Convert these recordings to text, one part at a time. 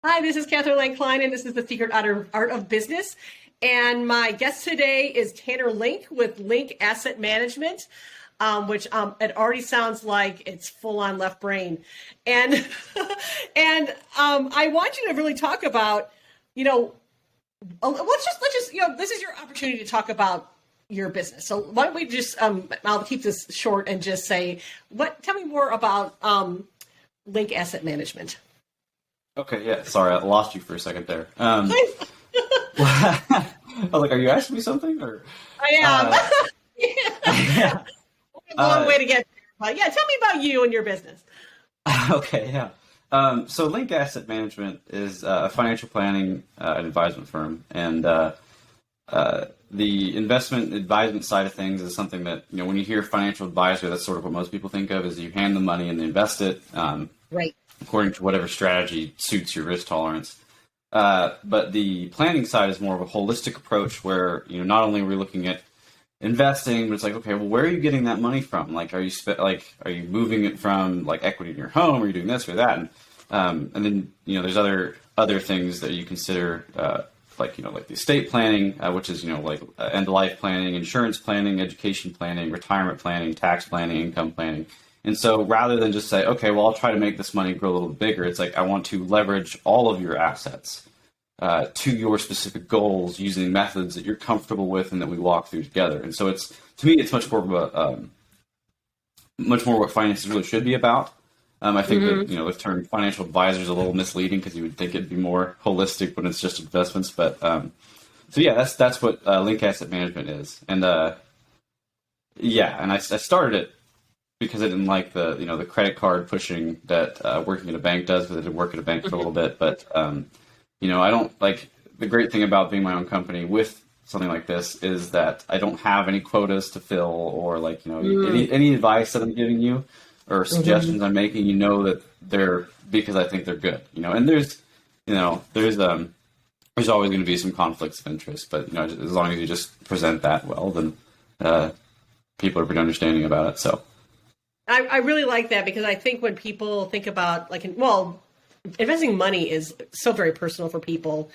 Hi, this is Catherine Lang-Cline, and this is The Secret Art of Business. And my guest today is Tanner Link with Link Asset Management, which it already sounds like it's full on left brain. And I want you to really talk about, let's just this is your opportunity to talk about your business. So why don't we just I'll keep this short and just say, tell me more about Link Asset Management. Okay, yeah. Sorry, I lost you for a second there. I was like, "Are you asking me something?" Or I am. yeah. A long way to get there. But yeah, tell me about you and your business. Okay, yeah. So Link Asset Management is a financial planning and advisement firm, and the investment advisement side of things is something that when you hear financial advisor, that's sort of what most people think of. Is you hand them money and they invest it. Right. According to whatever strategy suits your risk tolerance. But the planning side is more of a holistic approach where, not only are we looking at investing, but it's like, okay, well, where are you getting that money from? Like, are you moving it from like equity in your home? Are you doing this or that? And then, there's other things that you consider, like the estate planning, which is, like end of life planning, insurance planning, education planning, retirement planning, tax planning, income planning. And so rather than just say, okay, well, I'll try to make this money grow a little bit bigger, it's like I want to leverage all of your assets to your specific goals using methods that you're comfortable with and that we walk through together. And so to me, it's much more of much more what finance really should be about. I think that, the term financial advisor is a little misleading because you would think it'd be more holistic when it's just investments. But so yeah, that's what Link Asset Management is. And and I started it because I didn't like the credit card pushing that working at a bank does, because I did work at a bank for a little bit. But I don't like, the great thing about being my own company with something like this is that I don't have any quotas to fill or any advice that I'm giving you or suggestions I'm making, that they're because I think they're good. And there's always going to be some conflicts of interest, but as long as you just present that well, then people are pretty understanding about it. So. I really like that, because I think when people think about investing money is so very personal for people,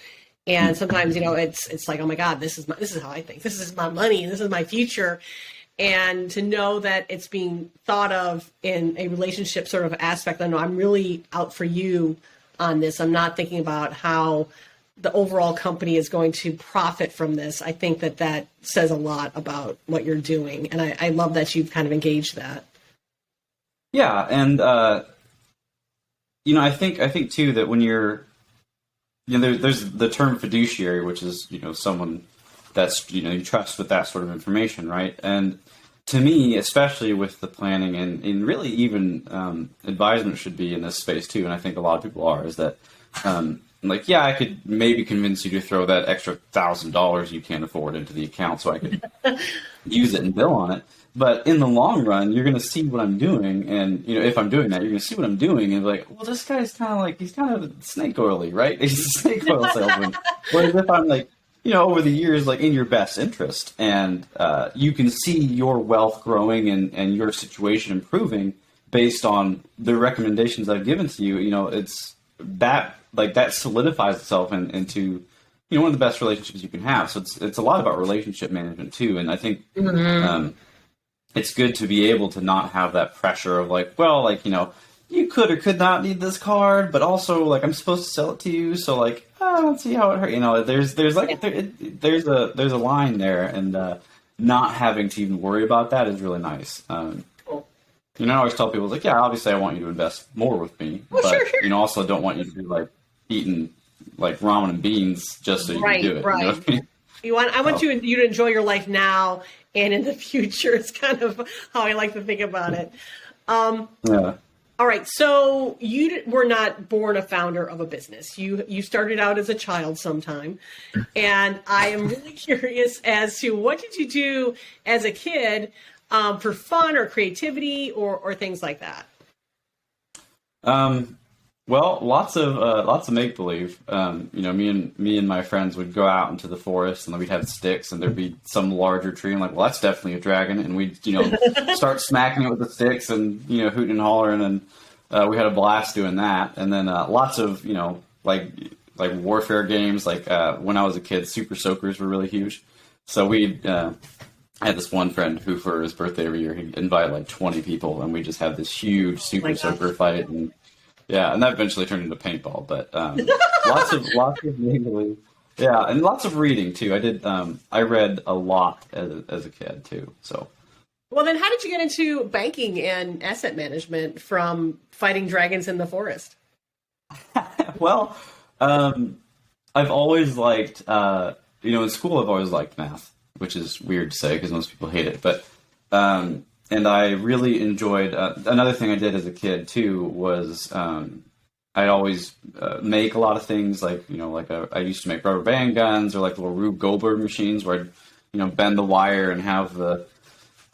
and sometimes it's like, oh my God, this is how I think. This is my money. This is my future, and to know that it's being thought of in a relationship sort of aspect. I know I'm really out for you on this. I'm not thinking about how the overall company is going to profit from this. I think that says a lot about what you're doing, and I love that you've kind of engaged that. Yeah, and I think too that when you're, there's the term fiduciary, which is someone that's you trust with that sort of information, right? And to me, especially with the planning and really even advisement should be in this space too, and I think a lot of people are, is that I could maybe convince you to throw that extra $1,000 you can't afford into the account so I could use it and bill on it. But in the long run, you're going to see what I'm doing. And, if I'm doing that, you're going to see what I'm doing and be like, well, this guy's he's kind of snake oily, right? He's a snake oil salesman. Whereas if I'm over the years, in your best interest, and you can see your wealth growing and your situation improving based on the recommendations I've given to you, it's that solidifies itself into, one of the best relationships you can have. So it's a lot about relationship management too. And I think, it's good to be able to not have that pressure of you could or could not need this card, but also I'm supposed to sell it to you. So I don't see how it hurt. There's a line there, and not having to even worry about that is really nice. I always tell people obviously I want you to invest more with me, but sure. Also don't want you to be eating ramen and beans just so you can do it. Right. You know what I mean? I want you to enjoy your life now and in the future. It's kind of how I like to think about it. Yeah. All right. So you were not born a founder of a business. You started out as a child sometime. And I am really curious as to what did you do as a kid for fun or creativity or things like that? Well, lots of make believe. Me and my friends would go out into the forest, and then we'd have sticks, and there'd be some larger tree. I'm like, well, that's definitely a dragon, and we'd start smacking it with the sticks and hooting and hollering, and we had a blast doing that. And then lots of like warfare games. Like when I was a kid, Super Soakers were really huge. So we I had this one friend who, for his birthday every year, he'd invite like 20 people, and we just had this huge Super Soaker fight. And yeah, and that eventually turned into paintball. But lots of mainly, yeah, and lots of reading too. I read a lot as a kid too. So. Well, then how did you get into banking and asset management from fighting dragons in the forest? Well, I've always liked, in school I've always liked math, which is weird to say because most people hate it. But, and I really enjoyed, another thing I did as a kid too was, I'd always make a lot of things like, I used to make rubber band guns or like little Rube Goldberg machines where I'd, bend the wire and have the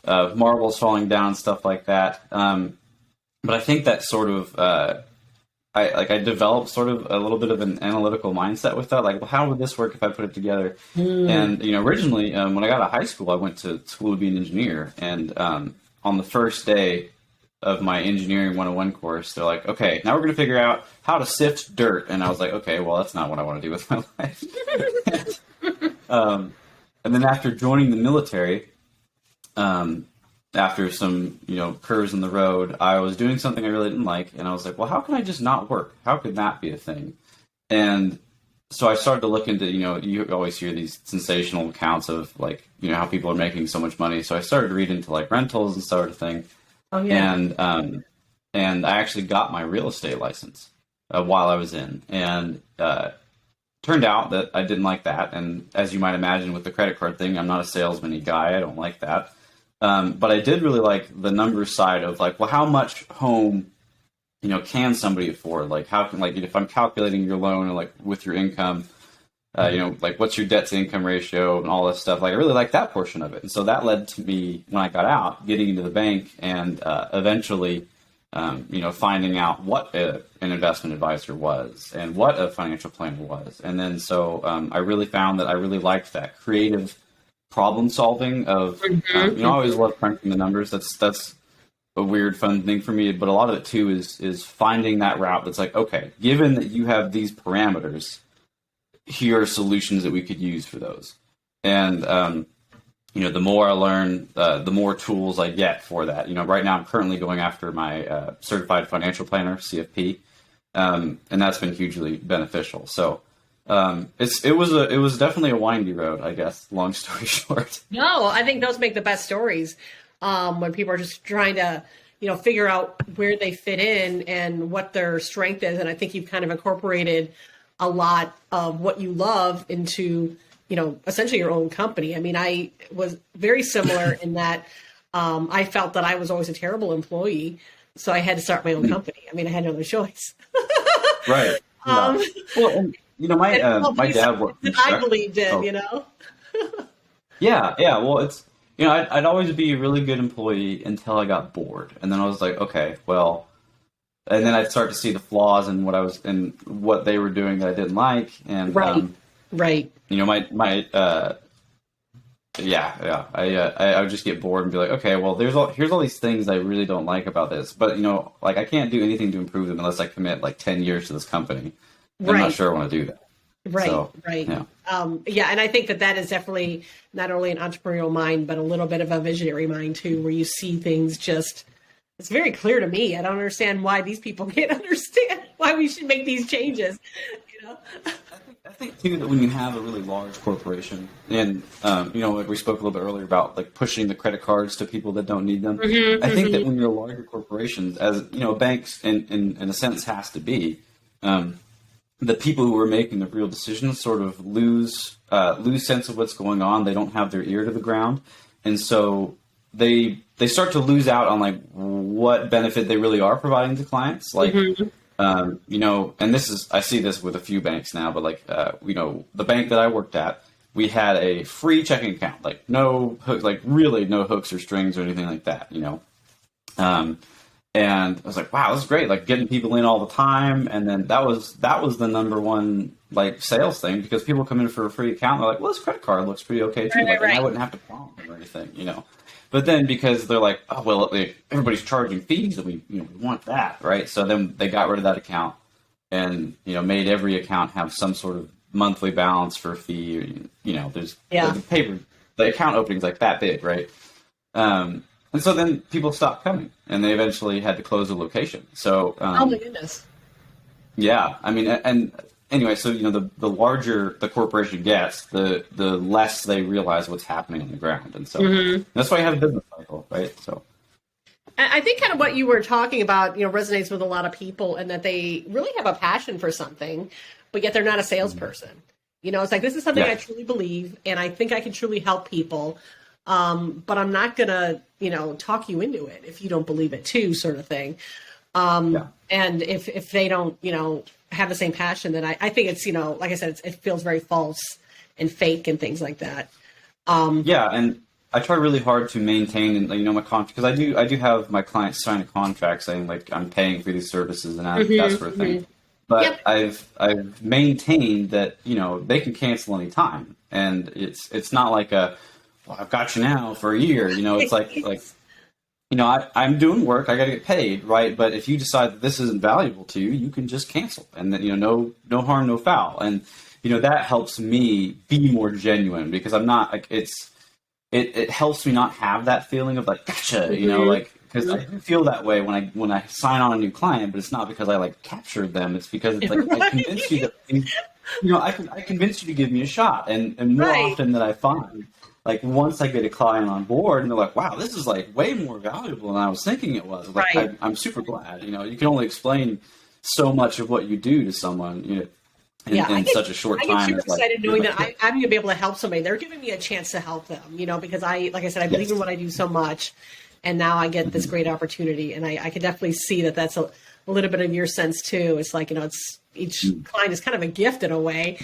marbles falling down, stuff like that. But I think that sort of, I developed sort of a little bit of an analytical mindset with that. Like, well, how would this work if I put it together? And, originally, when I got out of high school, I went to school to be an engineer. And on the first day of my engineering 101 course, they're like, okay, now we're going to figure out how to sift dirt. And I was like, okay, well, that's not what I want to do with my life. And then after joining the military, after some, curves in the road, I was doing something I really didn't like. And I was like, well, how can I just not work? How could that be a thing? And so I started to look into, you always hear these sensational accounts of like, how people are making so much money. So I started to read into like rentals and sort of thing. Oh, yeah. And I actually got my real estate license while I was in. And turned out that I didn't like that. And as you might imagine with the credit card thing, I'm not a salesman-y guy. I don't like that. But I did really like the numbers side of like, well, how much home, can somebody afford? Like, how can, like, if I'm calculating your loan, like with your income, like what's your debt to income ratio and all this stuff. Like, I really like that portion of it. And so that led to me, when I got out, getting into the bank and eventually, finding out what an investment advisor was and what a financial planner was. And then so I really found that I really liked that creative problem solving of, I always love crunching the numbers. That's a weird, fun thing for me. But a lot of it too is finding that route that's like, okay, given that you have these parameters, here are solutions that we could use for those. And, the more I learn, the more tools I get for that. Right now I'm currently going after my certified financial planner, CFP. And that's been hugely beneficial. So, it was definitely a windy road, I guess, long story short. No, I think those make the best stories. When people are just trying to, figure out where they fit in and what their strength is. And I think you've kind of incorporated a lot of what you love into, essentially your own company. I mean, I was very similar in that I felt that I was always a terrible employee. So I had to start my own company. I mean, I had no other choice. Right. Yeah. Well, and, my dad worked. I believed in, Yeah. Well, it's, I'd always be a really good employee until I got bored. And then I was like, okay, well, and then I'd start to see the flaws in what they were doing that I didn't like. And, right. I would just get bored and be like, okay, well, here's all these things I really don't like about this, but I can't do anything to improve them unless I commit like 10 years to this company. I'm not sure I want to do that. Right. So, right. Yeah. And I think that is definitely not only an entrepreneurial mind, but a little bit of a visionary mind too, where you see things it's very clear to me. I don't understand why these people can't understand why we should make these changes. I think too that when you have a really large corporation, and like we spoke a little bit earlier about like pushing the credit cards to people that don't need them. I think that when you're larger corporations, as banks in a sense has to be, the people who are making the real decisions sort of lose sense of what's going on. They don't have their ear to the ground, and so they start to lose out on like what benefit they really are providing to clients. Like, and I see this with a few banks now, but like, the bank that I worked at, we had a free checking account, like no hooks, like really no hooks or strings or anything like that, and I was like, wow, this is great. Like getting people in all the time. And then that was the number one like sales thing, because people come in for a free account. And they're like, well, this credit card looks pretty okay too. And I wouldn't have to prompt them or anything, But then because they're like, oh, well, everybody's charging fees and we want that, right? So then they got rid of that account. and made every account have some sort of monthly balance for a fee. There's the account opening's like that big, right? And so then people stopped coming, and they eventually had to close the location. So oh my goodness. Yeah, I mean, and anyway, so the larger the corporation gets, the less they realize what's happening on the ground, and so that's why you have a business cycle, right? So I think kind of what you were talking about, resonates with a lot of people, and that they really have a passion for something, but yet they're not a salesperson. It's like, this is something I truly believe, and I think I can truly help people, but I'm not gonna, talk you into it if you don't believe it too, sort of thing. And if they don't, have the same passion, then I think it's, like I said, it feels very false and fake and things like that. And I try really hard to maintain, my contract, because I do have my clients sign a contract saying like I'm paying for these services and that sort of thing. But I've maintained that they can cancel any time, and it's not like I've got you now for a year. It's like I'm doing work, I got to get paid, right? But if you decide that this isn't valuable to you, you can just cancel, and then no harm, no foul, and that helps me be more genuine, because I'm not like it helps me not have that feeling of like gotcha, because I do feel that way when I sign on a new client, but it's not because I like captured them. It's because it's like I convinced you that I convinced you to give me a shot, and more often than I find, like once I get a client on board and they're like, wow, this is like way more valuable than I was thinking it was. Like I'm super glad. You can only explain so much of what you do to someone, in such a short time. I get super excited knowing that I'm going to be able to help somebody. They're giving me a chance to help them, because like I said, I believe in what I do so much, and now I get this great opportunity, and I can definitely see that that's a little bit of your sense too. It's like, it's each client is kind of a gift in a way,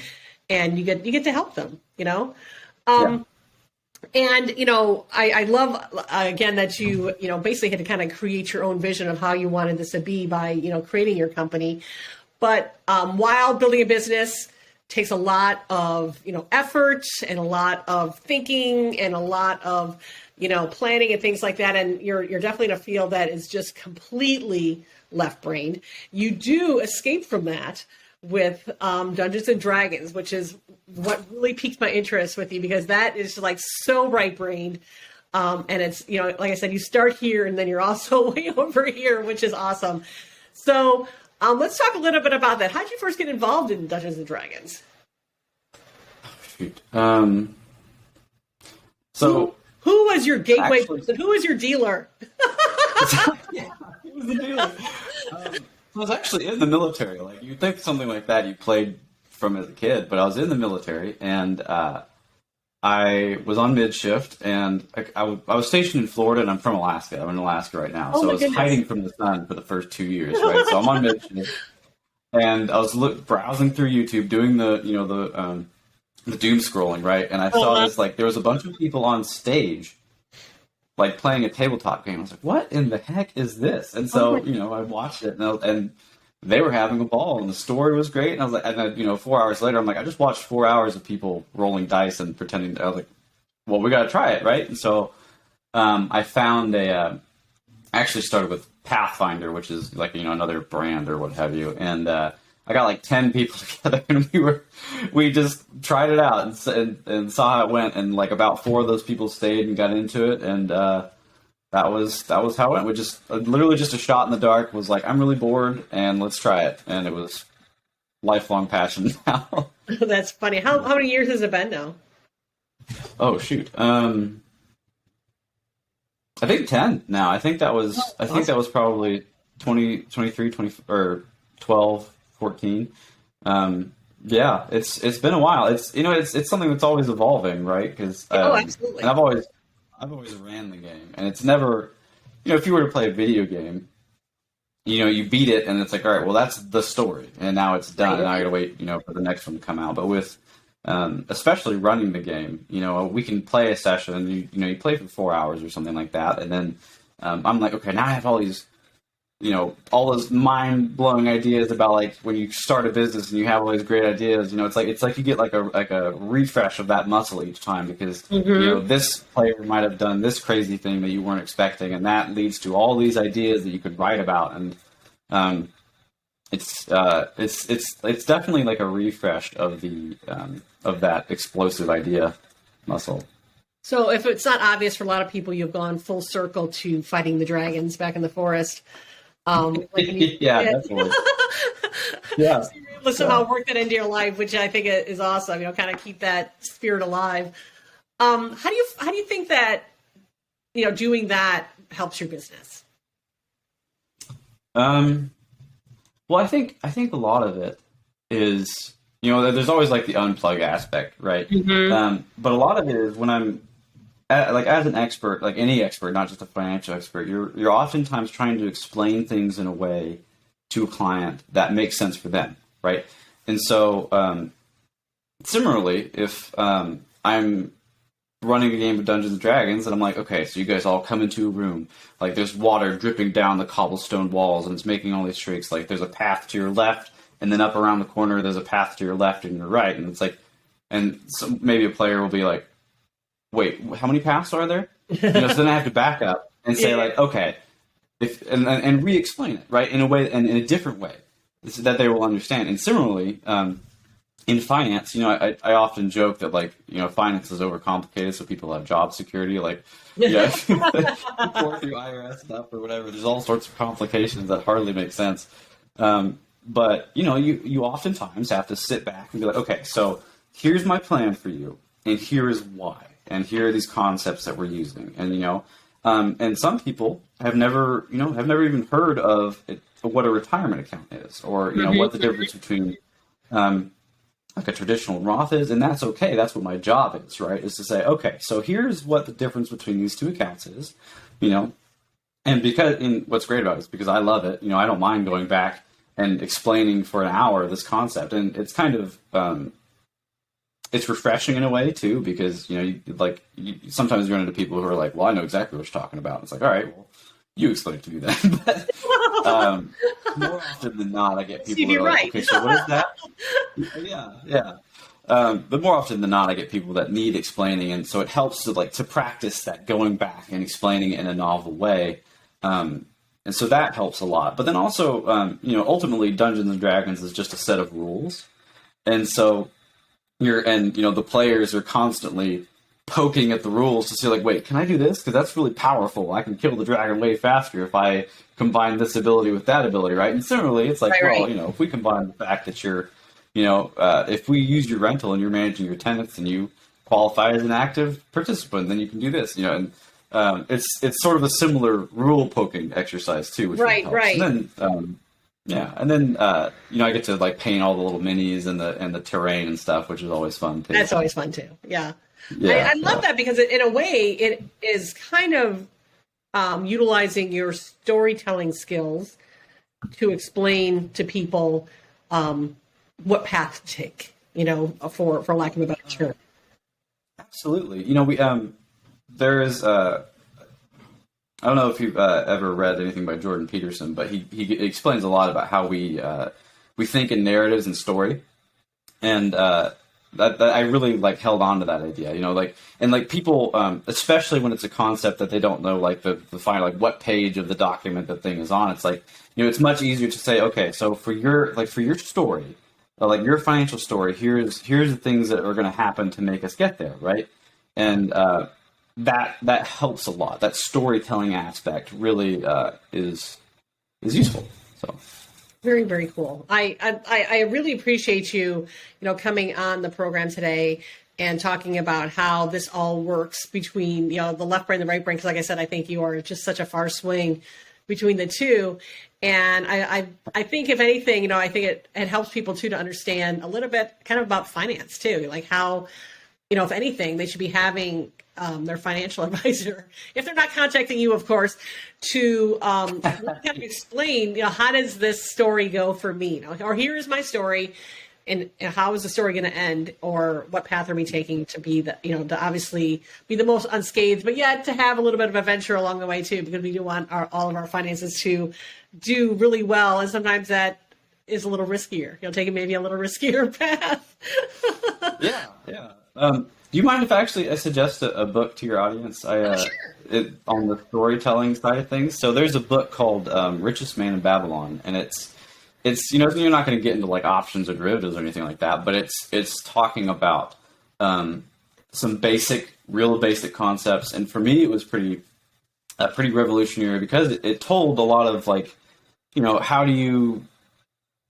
and you get to help them, And, I love, again, that you basically had to kind of create your own vision of how you wanted this to be by, creating your company. But while building a business takes a lot of, effort and a lot of thinking and a lot of, planning and things like that. And you're definitely in a field that is just completely left-brained. You do escape from that with Dungeons and Dragons, which is what really piqued my interest with you, because that is like so right-brained. And it's, like I said, you start here and then you're also way over here, which is awesome. So let's talk a little bit about that. How did you first get involved in Dungeons and Dragons? Shoot. So who was your gateway person? Who was your dealer? Yeah, who was the dealer? I was actually in the military. Like, you'd think something like that you played from as a kid, but I was in the military, and I was on mid-shift, and I was stationed in Florida, and I'm from Alaska. I'm in Alaska right now, so I was hiding from the sun for the first 2 years, right? So I'm on mid-shift, and I was browsing through YouTube, doing the doom scrolling, right? And I saw this, like, there was a bunch of people on stage, like playing a tabletop game. I was like, what in the heck is this? And so, I watched it, and they were having a ball, and the story was great. And I was like, and then, 4 hours later, I'm like, I just watched 4 hours of people rolling dice and pretending. I was like, well, we got to try it, right? And so I found I actually started with Pathfinder, which is like, another brand or what have you. And I got like 10 people together, and we just tried it out and saw how it went. And like about 4 of those people stayed and got into it. And that was how it went. We just literally just a shot in the dark. Was like, I'm really bored, and let's try it. And it was lifelong passion now. That's funny. How many years has it been now? Oh shoot. I think 10 now. I think that was that was probably 23, 20 or 12, 14. Yeah, it's been a while. It's it's something that's always evolving, right? Because absolutely. And I've always ran the game, and it's never, if you were to play a video game, you beat it, and it's like, all right, well, that's the story, and now it's done, and I got to wait, for the next one to come out. But with especially running the game, we can play a session, and you play for 4 hours or something like that, and then I'm like, okay, now I have all these, all those mind-blowing ideas about like when you start a business and you have all these great ideas. It's like you get like a refresh of that muscle each time, because this player might have done this crazy thing that you weren't expecting, and that leads to all these ideas that you could write about. And it's definitely like a refresh of the of that explosive idea muscle. So if it's not obvious for a lot of people, you've gone full circle to fighting the dragons back in the forest. Yeah, definitely. Yeah, So you're able to somehow work that into your life, which I think is awesome. Kind of keep that spirit alive. How do you think that doing that helps your business? Well, I think a lot of it is, there's always like the unplug aspect, right? But a lot of it is when I'm like as an expert, like any expert, not just a financial expert, you're oftentimes trying to explain things in a way to a client that makes sense for them, right? And so similarly, if I'm running a game of Dungeons and Dragons, and I'm like, okay, so you guys all come into a room, like there's water dripping down the cobblestone walls, and it's making all these shrieks. Like there's a path to your left, and then up around the corner, there's a path to your left and your right, and it's like, and so maybe a player will be like, wait, how many paths are there? So then I have to back up and say like, okay, and re-explain it, right, in a way, and in a different way, so that they will understand. And similarly, in finance, I often joke that finance is overcomplicated, so people have job security, report through IRS stuff or whatever. There's all sorts of complications that hardly make sense. But you oftentimes have to sit back and be like, okay, so here's my plan for you, and here is why, and here are these concepts that we're using, and some people have never even heard of what a retirement account is, or what the difference between like a traditional Roth is, and that's okay. That's what my job is, right? Is to say, okay, so here's what the difference between these two accounts is, and what's great about it is because I love it, I don't mind going back and explaining for an hour this concept, and it's kind of it's refreshing in a way too, because sometimes you run into people who are like, well, I know exactly what you're talking about. It's like, all right, well, you explain it to me then. But more often than not, I get people who are like, okay, so what is that? Yeah. But more often than not, I get people that need explaining, and so it helps to practice that going back and explaining it in a novel way. And so that helps a lot. But then also, ultimately, Dungeons and Dragons is just a set of rules, and so the players are constantly poking at the rules to see, like, wait, can I do this? Because that's really powerful. I can kill the dragon way faster if I combine this ability with that ability, right? And similarly, it's like, right. If we combine the fact that you're, if we use your rental and you're managing your tenants and you qualify as an active participant, then you can do this, and it's sort of a similar rule poking exercise too, which right. And then I get to paint all the little minis and the terrain and stuff, which is always fun too. That's always fun too. Yeah. I love that because in a way it is kind of utilizing your storytelling skills to explain to people what path to take, for lack of a better term. Absolutely. We there is I don't know if you've ever read anything by Jordan Peterson, but he explains a lot about how we think in narratives and story, and that I really held on to that idea, people, especially when it's a concept that they don't know, the final, what page of the document the thing is on. It's it's much easier to say, okay, so for your story, your financial story, here's the things that are going to happen to make us get there, right? And that helps a lot. That storytelling aspect really is useful. So. Very, very cool. I really appreciate you, coming on the program today and talking about how this all works between, the left brain and the right brain. Because like I said, I think you are just such a far swing between the two. And I think if anything, I think it helps people too to understand a little bit kind of about finance too, like how, if anything, they should be having their financial advisor, if they're not contacting you, of course, to kind of explain, how does this story go for me? Or here is my story, and how is the story going to end, or what path are we taking to be to obviously be the most unscathed, but yet to have a little bit of adventure along the way too, because we do want all of our finances to do really well, and sometimes that is a little riskier. Taking maybe a little riskier path. Yeah. Do you mind if I suggest a book to your audience? Sure. On the storytelling side of things. So there's a book called Richest Man in Babylon, and it's it's, you know, you're not going to get into like options or derivatives or anything like that, but it's talking about some real basic concepts. And for me, it was pretty revolutionary because it told a lot of like, you know, how do you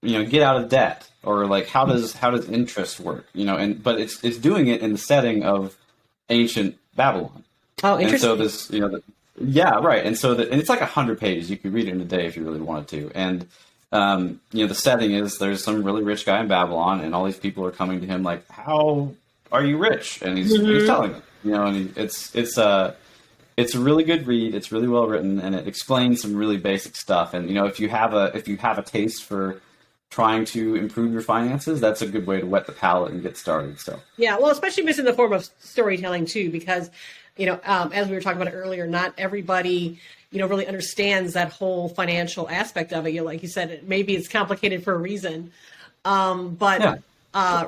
get out of debt, or like how does interest work, you know, but it's doing it in the setting of ancient Babylon. Oh, interesting. And so this, you know, yeah, right. And so and it's like 100 pages. You could read it in a day if you really wanted to. And you know, the setting is there's some really rich guy in Babylon, and all these people are coming to him like, "How are you rich?" And he's telling them, you know, and it's a really good read. It's really well written, and it explains some really basic stuff. And you know, if you have a taste for trying to improve your finances, that's a good way to whet the palate and get started. So yeah, well, especially in the form of storytelling too, because you know, as we were talking about earlier, not everybody, you know, really understands that whole financial aspect of it. You know, like you said, maybe it's complicated for a reason, but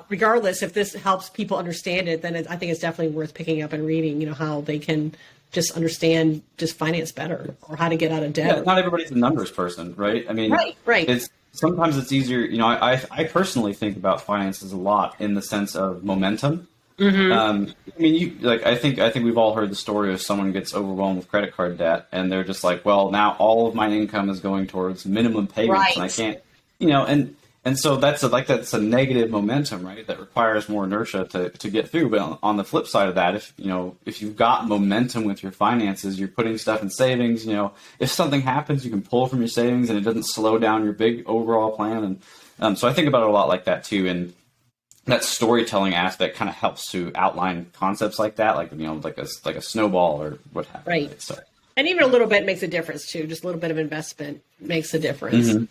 regardless, if this helps people understand it, then I think it's definitely worth picking up and reading. You know, how they can just understand just finance better, or how to get out of debt. Yeah, not everybody's a numbers person, right? I mean, right. Sometimes it's easier. You know, I personally think about finances a lot in the sense of momentum. I mean, I think we've all heard the story of someone gets overwhelmed with credit card debt, and they're just like, well, now all of my income is going towards minimum payments, and I can't, you know, and so that's a negative momentum, right? That requires more inertia to get through. But on the flip side of that, if you've got momentum with your finances, you're putting stuff in savings. You know, if something happens, you can pull from your savings, and it doesn't slow down your big overall plan. And so I think about it a lot like that too. And that storytelling aspect kind of helps to outline concepts like that, like, you know, like a snowball or what have you. Right. So, and even a little bit makes a difference too. Just a little bit of investment makes a difference.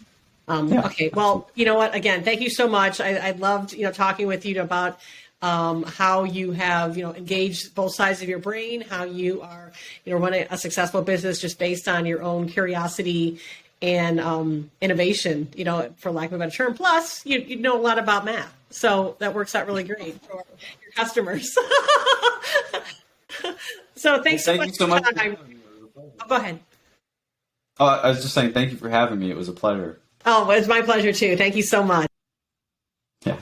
Okay. Well, you know what? Again, thank you so much. I loved, you know, talking with you about how you have, you know, engaged both sides of your brain, how you are, you know, running a successful business just based on your own curiosity and innovation, you know, for lack of a better term. Plus, you know a lot about math. So that works out really great for your customers. So thanks so much. So much. Go ahead. Oh, I was just saying thank you for having me. It was a pleasure. Oh, it was my pleasure too. Thank you so much. Yeah.